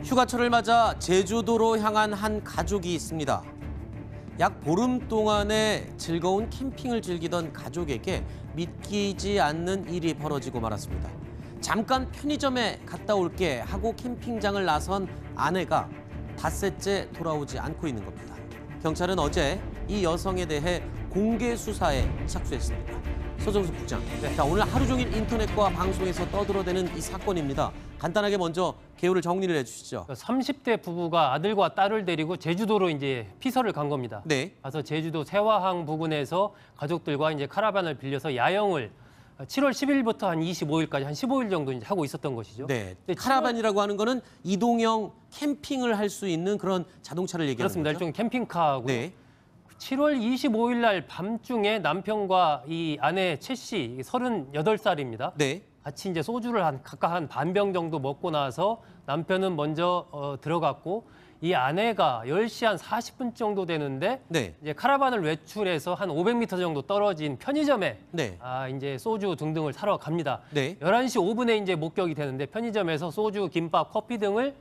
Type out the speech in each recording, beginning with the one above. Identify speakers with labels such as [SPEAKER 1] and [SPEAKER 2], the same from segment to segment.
[SPEAKER 1] 휴가철을 맞아 제주도로 향한 한 가족이 있습니다. 약 보름 동안의 즐거운 캠핑을 즐기던 가족에게 믿기지 않는 일이 벌어지고 말았습니다. 잠깐 편의점에 갔다 올게 하고 캠핑장을 나선 아내가 닷새째 돌아오지 않고 있는 겁니다. 경찰은 어제 이 여성에 대해 공개 수사에 착수했습니다. 서정수 국장, 자, 오늘 하루 종일 인터넷과 방송에서 떠들어대는 이 사건입니다. 간단하게 먼저 개요를 정리를 해주시죠.
[SPEAKER 2] 30대 부부가 아들과 딸을 데리고 제주도로 이제 피서를 간 겁니다.
[SPEAKER 1] 네.
[SPEAKER 2] 가서 제주도 세화항 부근에서 가족들과 이제 카라반을 빌려서 야영을 7월 10일부터 한 25일까지 한 15일 정도 이제 하고 있었던 것이죠.
[SPEAKER 1] 네. 카라반이라고 하는 거는 이동형 캠핑을 할 수 있는 그런 자동차를 얘기하는
[SPEAKER 2] 그렇습니다.
[SPEAKER 1] 거죠.
[SPEAKER 2] 일종의 캠핑카고요.
[SPEAKER 1] 네.
[SPEAKER 2] 7월 25일 날 밤중에 남편과 이 아내 최 씨, 38살입니다.
[SPEAKER 1] 네.
[SPEAKER 2] 같이 이제 소주를 각각 한 반병 정도 먹고 나서 남편은 먼저 들어갔고 이 아내가 10시 한 40분 정도 되는데
[SPEAKER 1] 네.
[SPEAKER 2] 이제 카라반을 외출해서 한 500m 정도 떨어진 편의점에
[SPEAKER 1] 네.
[SPEAKER 2] 이제 소주 등등을 사러 갑니다.
[SPEAKER 1] 네.
[SPEAKER 2] 11시 5분에 이제 목격이 되는데 편의점에서 소주, 김밥, 커피 등을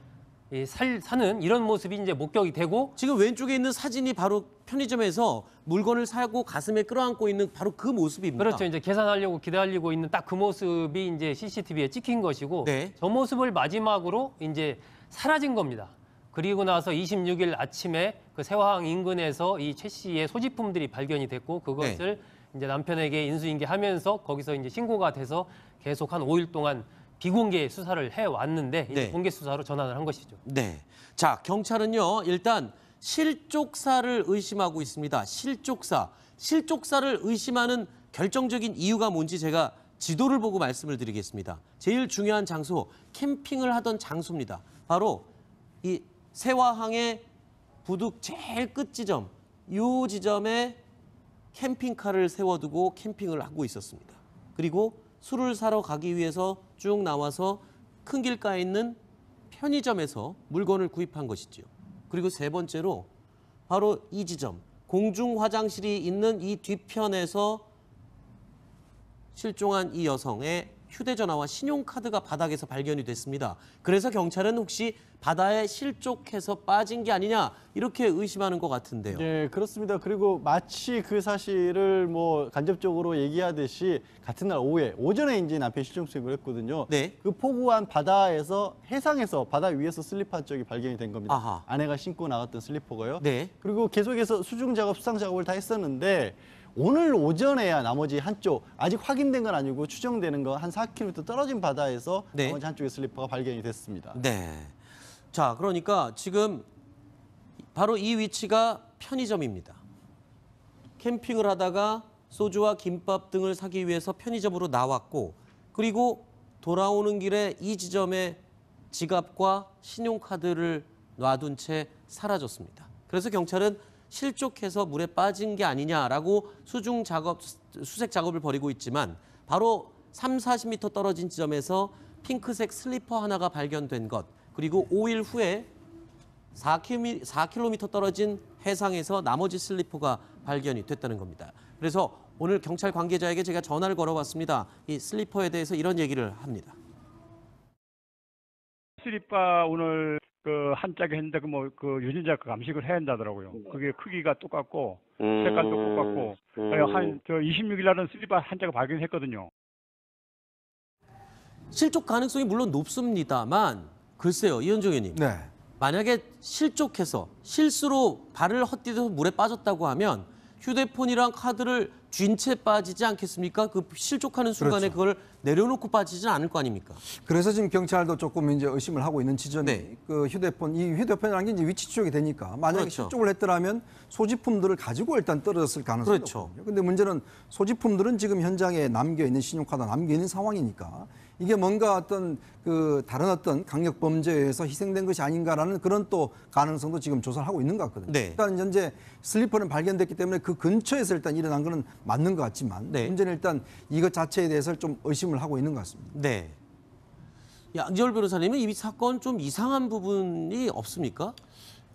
[SPEAKER 2] 사는 이런 모습이 이제 목격이 되고
[SPEAKER 1] 지금 왼쪽에 있는 사진이 바로 편의점에서 물건을 사고 가슴에 끌어안고 있는 바로 그 모습입니다.
[SPEAKER 2] 그렇죠. 이제 계산하려고 기다리고 있는 딱 그 모습이 이제 CCTV에 찍힌 것이고
[SPEAKER 1] 네.
[SPEAKER 2] 저 모습을 마지막으로 이제 사라진 겁니다. 그리고 나서 26일 아침에 그 세화항 인근에서 이 최 씨의 소지품들이 발견이 됐고 그것을 이제 남편에게 인수인계하면서 거기서 이제 신고가 돼서 계속 한 5일 동안 비공개 수사를 해왔는데 이제
[SPEAKER 1] 네.
[SPEAKER 2] 공개 수사로 전환을 한 것이죠.
[SPEAKER 1] 네. 자, 경찰은요, 일단 실족사를 의심하고 있습니다. 실족사를 의심하는 결정적인 이유가 뭔지 제가 지도를 보고 말씀을 드리겠습니다. 제일 중요한 장소, 캠핑을 하던 장소입니다. 바로 이 세화항의 부둑 제일 끝 지점, 이 지점에 캠핑카를 세워두고 캠핑을 하고 있었습니다. 그리고 술을 사러 가기 위해서 쭉 나와서 큰 길가에 있는 편의점에서 물건을 구입한 것이죠. 그리고 세 번째로 바로 이 지점, 공중 화장실이 있는 이 뒤편에서 실종한 이 여성의 휴대전화와 신용카드가 바닥에서 발견이 됐습니다. 그래서 경찰은 혹시 바다에 실족해서 빠진 게 아니냐 이렇게 의심하는 것 같은데요.
[SPEAKER 3] 네, 그렇습니다. 그리고 마치 그 사실을 뭐 간접적으로 얘기하듯이 같은 날 오전에 이제 남편 실종 수색을 했거든요.
[SPEAKER 1] 네.
[SPEAKER 3] 그 포구한 바다에서 해상에서 바다 위에서 슬리퍼한 쪽이 발견이 된 겁니다.
[SPEAKER 1] 아하.
[SPEAKER 3] 아내가 신고 나갔던 슬리퍼가요.
[SPEAKER 1] 네.
[SPEAKER 3] 그리고 계속해서 수중 작업, 수상 작업을 다 했었는데 오늘 오전에야 나머지 한쪽 아직 확인된 건 아니고 추정되는 거 한 4km 떨어진 바다에서
[SPEAKER 1] 네.
[SPEAKER 3] 나머지 한쪽의 슬리퍼가 발견이 됐습니다.
[SPEAKER 1] 네. 자, 그러니까 지금 바로 이 위치가 편의점입니다. 캠핑을 하다가 소주와 김밥 등을 사기 위해서 편의점으로 나왔고 그리고 돌아오는 길에 이 지점에 지갑과 신용카드를 놔둔 채 사라졌습니다. 그래서 경찰은 실족해서 물에 빠진 게 아니냐라고 수색 작업을 벌이고 있지만 바로 30-40m 떨어진 지점에서 핑크색 슬리퍼 하나가 발견된 것 그리고 5일 후에 4km 떨어진 해상에서 나머지 슬리퍼가 발견이 됐다는 겁니다. 그래서 오늘 경찰 관계자에게 제가 전화를 걸어봤습니다. 이 슬리퍼에 대해서 이런 얘기를 합니다.
[SPEAKER 4] 슬리퍼 오늘 그 한 짝에 했는데 그 유전자 감식을 해야 한다더라고요. 그게 크기가 똑같고 색깔도 똑같고 한 26일 날은 슬리퍼 한 짝을 발견했거든요.
[SPEAKER 1] 실족 가능성이 물론 높습니다만 글쎄요, 이현종 의원님.
[SPEAKER 5] 네.
[SPEAKER 1] 만약에 실족해서 실수로 발을 헛디뎌서 물에 빠졌다고 하면 휴대폰이랑 카드를 쥔 채 빠지지 않겠습니까? 그 실족하는 순간에
[SPEAKER 5] 그렇죠.
[SPEAKER 1] 그걸 내려놓고 빠지진 않을 거 아닙니까?
[SPEAKER 5] 그래서 지금 경찰도 조금 이제 의심을 하고 있는 지점이
[SPEAKER 1] 네.
[SPEAKER 5] 그 휴대폰이라는 게 이제 위치 추적이 되니까 만약에
[SPEAKER 1] 그렇죠.
[SPEAKER 5] 실족을 했더라면 소지품들을 가지고 일단 떨어졌을 가능성이
[SPEAKER 1] 그렇죠.
[SPEAKER 5] 높거든요. 근데 문제는 소지품들은 지금 현장에 남겨 있는 신용카드가 남겨 있는 상황이니까 이게 뭔가 어떤 그 다른 어떤 강력 범죄에 의해서 희생된 것이 아닌가라는 그런 또 가능성도 지금 조사를 하고 있는 것 같거든요.
[SPEAKER 1] 네.
[SPEAKER 5] 일단 현재 슬리퍼는 발견됐기 때문에 그 근처에서 일단 일어난 거는 맞는 것 같지만
[SPEAKER 1] 네.
[SPEAKER 5] 문제는 일단 이것 자체에 대해서 좀 의심을 하고 있는 것 같습니다.
[SPEAKER 1] 네. 양지열 변호사님은 이 사건 좀 이상한 부분이 없습니까?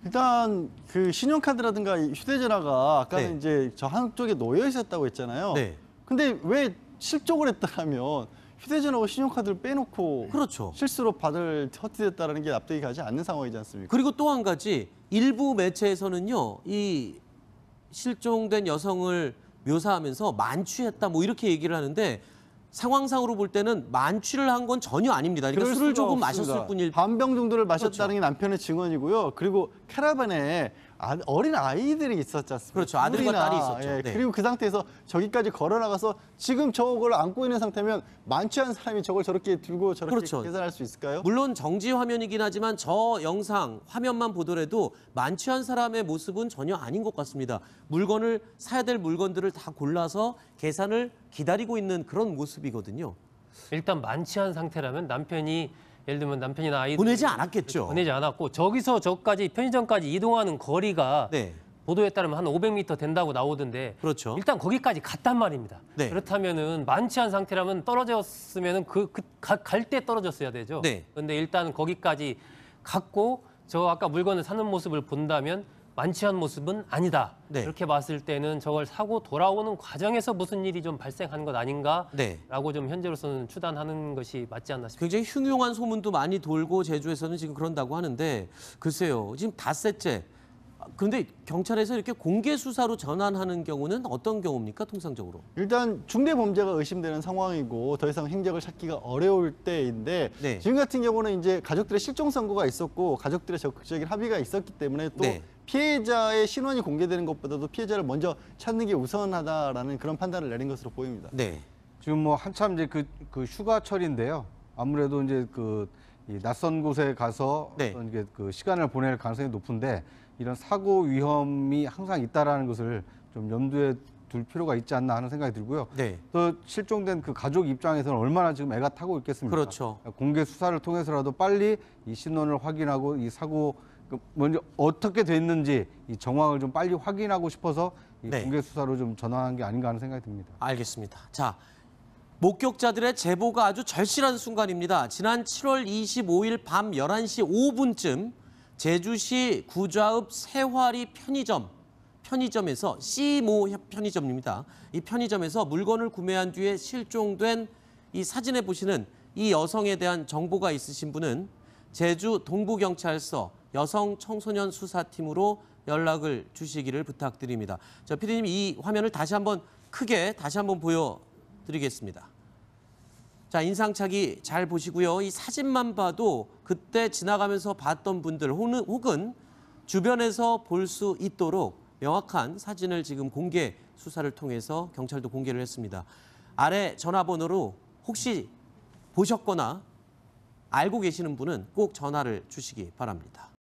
[SPEAKER 3] 일단 그 신용카드라든가 이 휴대전화가 아까는
[SPEAKER 1] 네.
[SPEAKER 3] 이제 저 한쪽에 놓여 있었다고 했잖아요.
[SPEAKER 1] 네.
[SPEAKER 3] 근데 왜 실족을 했다면 휴대전화와 신용카드를 빼놓고
[SPEAKER 1] 그렇죠.
[SPEAKER 3] 실수로 받을 허티됐다는 게 납득이 가지 않는 상황이지 않습니까?
[SPEAKER 1] 그리고 또 한 가지 일부 매체에서는요, 이 실종된 여성을 묘사하면서 만취했다 뭐 이렇게 얘기를 하는데 상황상으로 볼 때는 만취를 한 건 전혀 아닙니다. 그러니까
[SPEAKER 3] 그럴
[SPEAKER 1] 술을
[SPEAKER 3] 수가
[SPEAKER 1] 조금
[SPEAKER 3] 없습니다.
[SPEAKER 1] 마셨을 뿐일
[SPEAKER 3] 반병 정도를 마셨다는
[SPEAKER 1] 그렇죠.
[SPEAKER 3] 게 남편의 증언이고요. 그리고 캐러반에 어린 아이들이 있었지 않습니까?
[SPEAKER 1] 그렇죠. 아들과
[SPEAKER 3] 둘이나,
[SPEAKER 1] 딸이 있었죠.
[SPEAKER 3] 예,
[SPEAKER 1] 네.
[SPEAKER 3] 그리고 그 상태에서 저기까지 걸어 나가서 지금 저걸 안고 있는 상태면 만취한 사람이 저걸 저렇게 들고 저렇게
[SPEAKER 1] 그렇죠.
[SPEAKER 3] 계산할 수 있을까요?
[SPEAKER 1] 물론 정지 화면이긴 하지만 저 영상 화면만 보더라도 만취한 사람의 모습은 전혀 아닌 것 같습니다. 물건을 사야 될 물건들을 다 골라서 계산을 기다리고 있는 그런 모습이거든요.
[SPEAKER 2] 일단 만취한 상태라면 남편이 예를 들면 남편이나 아이들
[SPEAKER 1] 보내지 않았겠죠.
[SPEAKER 2] 보내지 않았고 저기서 저까지 편의점까지 이동하는 거리가
[SPEAKER 1] 네,
[SPEAKER 2] 보도에 따르면 한 500m 된다고 나오던데
[SPEAKER 1] 그렇죠.
[SPEAKER 2] 일단 거기까지 갔단 말입니다.
[SPEAKER 1] 네.
[SPEAKER 2] 그렇다면은 만취한 상태라면 떨어졌으면은 갈 때 떨어졌어야 되죠.
[SPEAKER 1] 네.
[SPEAKER 2] 근데 일단 거기까지 갔고 저 아까 물건을 사는 모습을 본다면 만취한 모습은 아니다.
[SPEAKER 1] 네.
[SPEAKER 2] 이렇게 봤을 때는 저걸 사고 돌아오는 과정에서 무슨 일이 좀 발생한 것 아닌가라고
[SPEAKER 1] 네.
[SPEAKER 2] 좀 현재로서는 추단하는 것이 맞지 않나 싶습니다.
[SPEAKER 1] 굉장히 흉흉한 소문도 많이 돌고 제주에서는 지금 그런다고 하는데 글쎄요, 지금 닷새째. 그런데 경찰에서 이렇게 공개 수사로 전환하는 경우는 어떤 경우입니까, 통상적으로?
[SPEAKER 3] 일단 중대 범죄가 의심되는 상황이고 더 이상 행적을 찾기가 어려울 때인데
[SPEAKER 1] 네.
[SPEAKER 3] 지금 같은 경우는 이제 가족들의 실종 선고가 있었고 가족들의 적극적인 합의가 있었기 때문에 또
[SPEAKER 1] 네.
[SPEAKER 3] 피해자의 신원이 공개되는 것보다도 피해자를 먼저 찾는 게 우선하다라는 그런 판단을 내린 것으로 보입니다.
[SPEAKER 1] 네.
[SPEAKER 6] 지금 뭐 한참 이제 그 휴가철인데요. 아무래도 이제 이 낯선 곳에 가서
[SPEAKER 1] 네.
[SPEAKER 6] 어떤 이게 그 시간을 보낼 가능성이 높은데 이런 사고 위험이 항상 있다라는 것을 좀 염두에 둘 필요가 있지 않나 하는 생각이 들고요.
[SPEAKER 1] 네.
[SPEAKER 6] 또 실종된 그 가족 입장에서는 얼마나 지금 애가 타고 있겠습니까?
[SPEAKER 1] 그렇죠.
[SPEAKER 6] 공개 수사를 통해서라도 빨리 이 신원을 확인하고 이 사고 먼저 어떻게 됐는지 이 정황을 좀 빨리 확인하고 싶어서 이
[SPEAKER 1] 네.
[SPEAKER 6] 공개 수사로 좀 전환한 게 아닌가 하는 생각이 듭니다.
[SPEAKER 1] 알겠습니다. 자, 목격자들의 제보가 아주 절실한 순간입니다. 지난 7월 25일 밤 11시 5분쯤 제주시 구좌읍 세화리 편의점에서 C모 편의점입니다. 이 편의점에서 물건을 구매한 뒤에 실종된 이 사진에 보시는 이 여성에 대한 정보가 있으신 분은 제주 동부경찰서 여성 청소년 수사팀으로 연락을 주시기를 부탁드립니다. 저 PD님 이 화면을 다시 한번 크게 다시 한번 보여드리겠습니다. 자, 인상착의 잘 보시고요. 이 사진만 봐도 그때 지나가면서 봤던 분들 혹은 주변에서 볼 수 있도록 명확한 사진을 지금 공개 수사를 통해서 경찰도 공개를 했습니다. 아래 전화번호로 혹시 보셨거나 알고 계시는 분은 꼭 전화를 주시기 바랍니다.